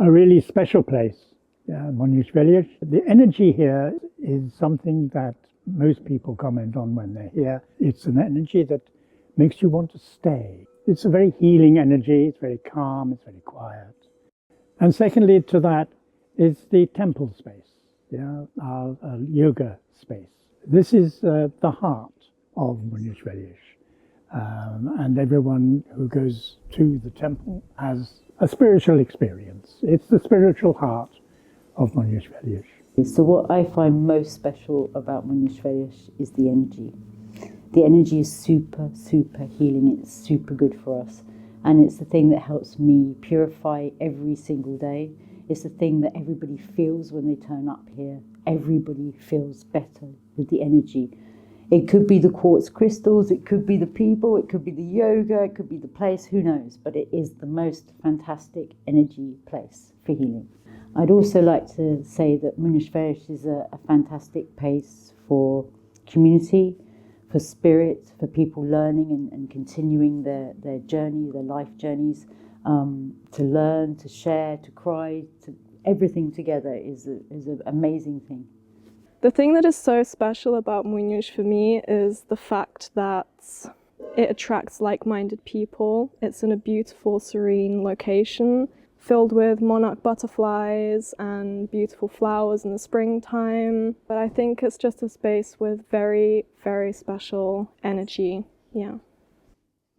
a really special place, Moinhos Velhos. The energy here is something that most people comment on when they're here. It's an energy that makes you want to stay. It's a very healing energy. It's very calm. It's very quiet. And secondly to that is the temple space, our yoga space. This is the heart of Moinhos Velhos. And everyone who goes to the temple has a spiritual experience. It's the spiritual heart of Moinhos Velhos. So what I find most special about Moinhos Velhos is the energy. The energy is super, super healing. It's super good for us. And it's the thing that helps me purify every single day. It's the thing that everybody feels when they turn up here. Everybody feels better with the energy. It could be the quartz crystals, it could be the people, it could be the yoga, it could be the place, who knows? But it is the most fantastic energy place for healing. I'd also like to say that Moinhos Velhos is a fantastic place for community, for spirit, for people learning and continuing their journey, their life journeys, to learn, to share, to cry, to everything together is an amazing thing. The thing that is so special about Moinhos for me is the fact that it attracts like-minded people. It's in a beautiful, serene location filled with monarch butterflies and beautiful flowers in the springtime. But I think it's just a space with very, very special energy, yeah.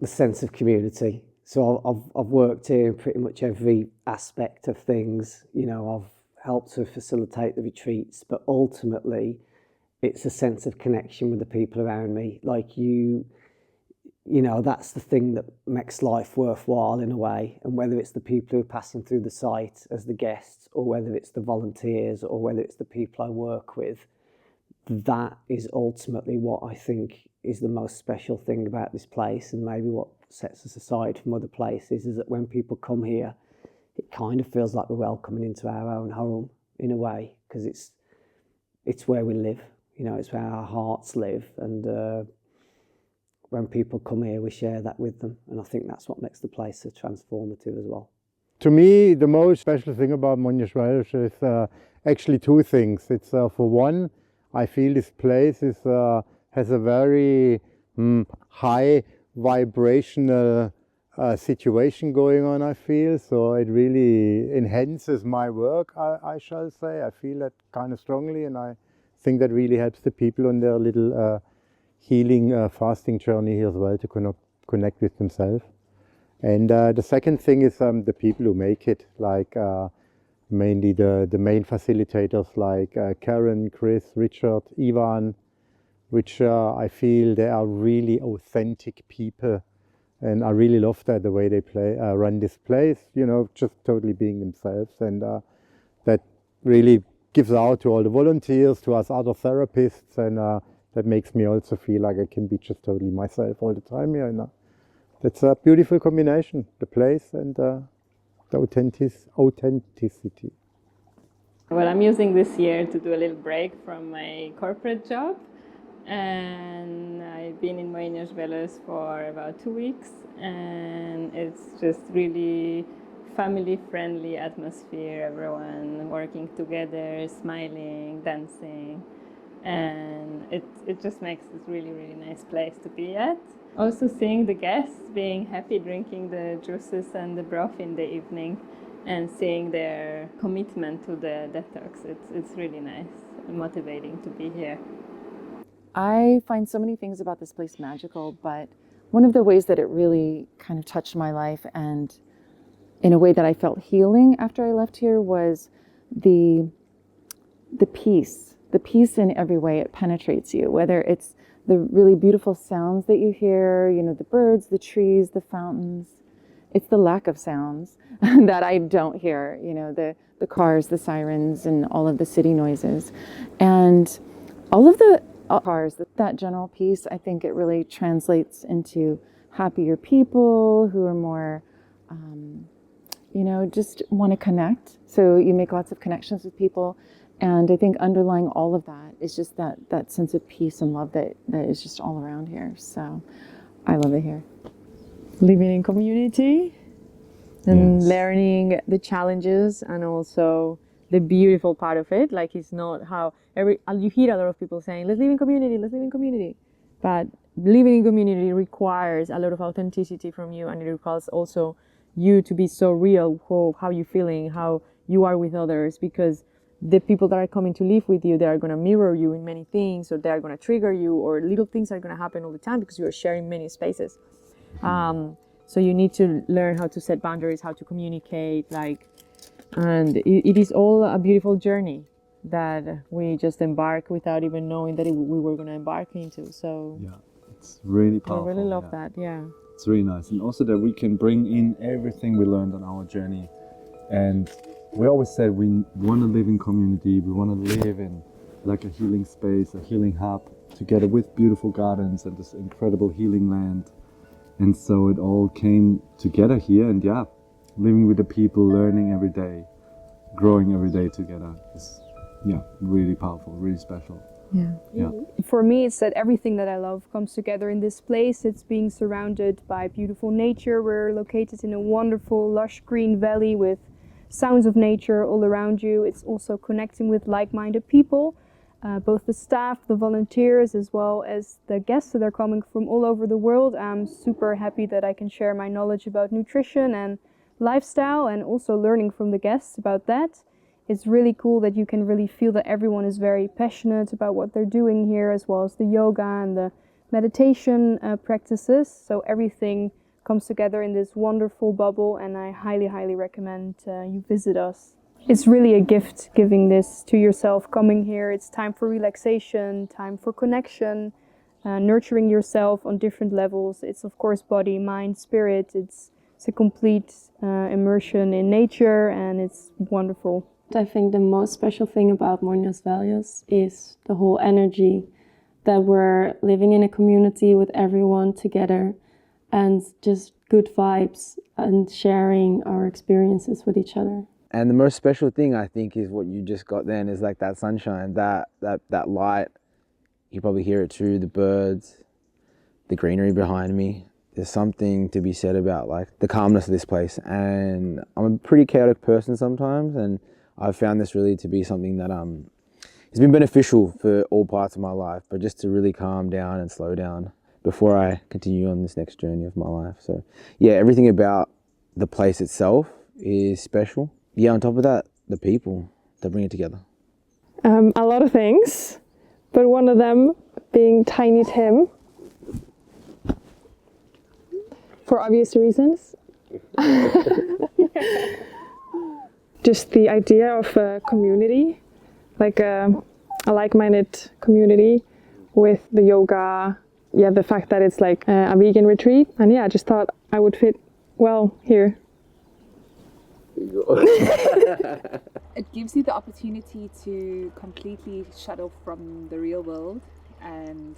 The sense of community. So I've worked here in pretty much every aspect of things. I've helped to facilitate the retreats, but ultimately it's a sense of connection with the people around me. Like that's the thing that makes life worthwhile in a way. And whether it's the people who are passing through the site as the guests, or whether it's the volunteers, or whether it's the people I work with, that is ultimately what I think is the most special thing about this place, and maybe what sets us aside from other places, is that when people come here, it kind of feels like we're welcoming into our own home in a way, because it's where we live, it's where our hearts live, and when people come here, we share that with them, and I think that's what makes the place so transformative as well. To me, the most special thing about Moinhos Velhos is actually two things. It's for one, I feel this place has a very high vibrational situation going on, I feel, so it really enhances my work, I shall say. I feel that kind of strongly, and I think that really helps the people on their little healing fasting journey here as well, to connect with themselves. And the second thing is the people who make it, like mainly the main facilitators like Karen, Chris, Richard, Ivan, which I feel they are really authentic people. And I really love that, the way they run this place, just totally being themselves. And that really gives out to all the volunteers, to us other therapists, and that makes me also feel like I can be just totally myself all the time here. And that's a beautiful combination, the place and the authenticity. Well, I'm using this year to do a little break from my corporate job. And I've been in Moinhos Velhos for about 2 weeks, and it's just really family-friendly atmosphere, everyone working together, smiling, dancing, and it just makes it really, really nice place to be at. Also seeing the guests being happy, drinking the juices and the broth in the evening, and seeing their commitment to the detox, it's really nice and motivating to be here. I find so many things about this place magical, but one of the ways that it really kind of touched my life, and in a way that I felt healing after I left here, was the peace. The peace in every way it penetrates you, whether it's the really beautiful sounds that you hear, the birds, the trees, the fountains. It's the lack of sounds that I don't hear, the cars, the sirens, and all of the city noises. And all of the cars, that general peace, I think it really translates into happier people who are more, just want to connect. So you make lots of connections with people. And I think underlying all of that is just that sense of peace and love that is just all around here. So I love it here. Living in community and Yes. learning the challenges and also the beautiful part of it. Like, it's not how you hear a lot of people saying, let's live in community, let's live in community. But living in community requires a lot of authenticity from you, and it requires also you to be so real, how you're feeling, how you are with others, because the people that are coming to live with you, they are going to mirror you in many things, or they are going to trigger you, or little things are going to happen all the time because you are sharing many spaces. So you need to learn how to set boundaries, how to communicate, and it is all a beautiful journey that we just embark without even knowing that we were going to embark into. So Yeah, it's really I powerful. really love yeah. that. Yeah. It's really nice. And also that we can bring in everything we learned on our journey. And we always said we want to live in community, we want to live in like a healing space, a healing hub, together with beautiful gardens and this incredible healing land. And so it all came together here, and yeah, living with the people, learning every day, growing every day together is really powerful, really special. Yeah. For me, it's that everything that I love comes together in this place. It's being surrounded by beautiful nature. We're located in a wonderful, lush green valley with sounds of nature all around you. It's also connecting with like-minded people, both the staff, the volunteers, as well as the guests that are coming from all over the world. I'm super happy that I can share my knowledge about nutrition and lifestyle, and also learning from the guests about that. It's really cool that you can really feel that everyone is very passionate about what they're doing here, as well as the yoga and the meditation practices. So everything comes together in this wonderful bubble, and I highly, highly recommend you visit us. It's really a gift giving this to yourself, coming here. It's time for relaxation, time for connection, nurturing yourself on different levels. It's of course body, mind, spirit. It's a complete immersion in nature, and it's wonderful. I think the most special thing about Moinhos Velhos is the whole energy that we're living in a community with everyone together, and just good vibes and sharing our experiences with each other. And the most special thing, I think, is what you just got then, is like that sunshine, that light. You probably hear it too, the birds, the greenery behind me. There's something to be said about like the calmness of this place. And I'm a pretty chaotic person sometimes, and I've found this really to be something that has been beneficial for all parts of my life, but just to really calm down and slow down before I continue on this next journey of my life. So yeah, everything about the place itself is special. Yeah, on top of that, the people that bring it together. A lot of things, but one of them being Tiny Tim, for obvious reasons. Just the idea of a community, like a like-minded community with the yoga, the fact that it's like a vegan retreat, and I just thought I would fit well here. It gives you the opportunity to completely shut off from the real world and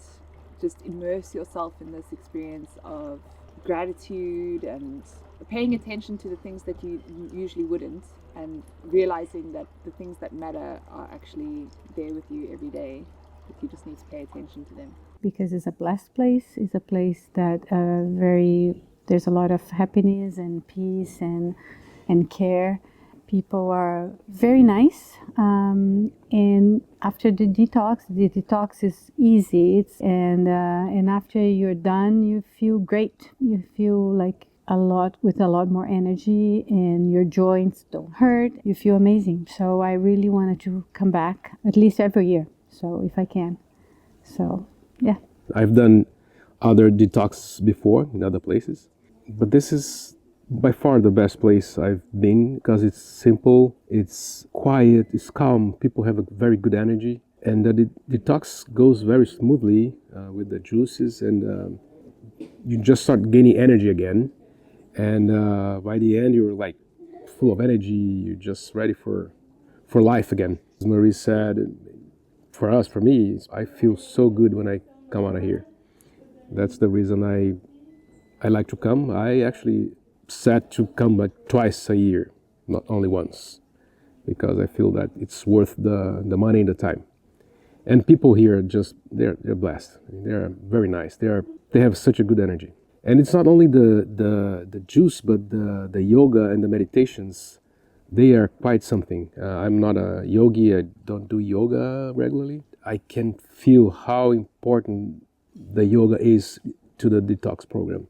just immerse yourself in this experience of gratitude and paying attention to the things that you usually wouldn't, and realizing that the things that matter are actually there with you every day, but you just need to pay attention to them. Because it's a blessed place. It's a place that there's a lot of happiness and peace and care. People are very nice, and after the detox is easy. And after you're done, you feel great. You feel like with a lot more energy, and your joints don't hurt. You feel amazing. So I really wanted to come back at least every year. So if I can, yeah. I've done other detox before in other places, but this is by far the best place I've been, because it's simple, it's quiet, it's calm, people have a very good energy, and the detox goes very smoothly with the juices, and you just start gaining energy again, and by the end you're like full of energy, you're just ready for life again. As Marie said, for me, I feel so good when I come out of here. That's the reason I like to come. I actually set to come like twice a year, not only once, because I feel that it's worth the money and the time. And people here they're blessed. They're very nice. They have such a good energy. And it's not only the juice, but the yoga and the meditations. They are quite something. I'm not a yogi. I don't do yoga regularly. I can feel how important the yoga is to the detox program.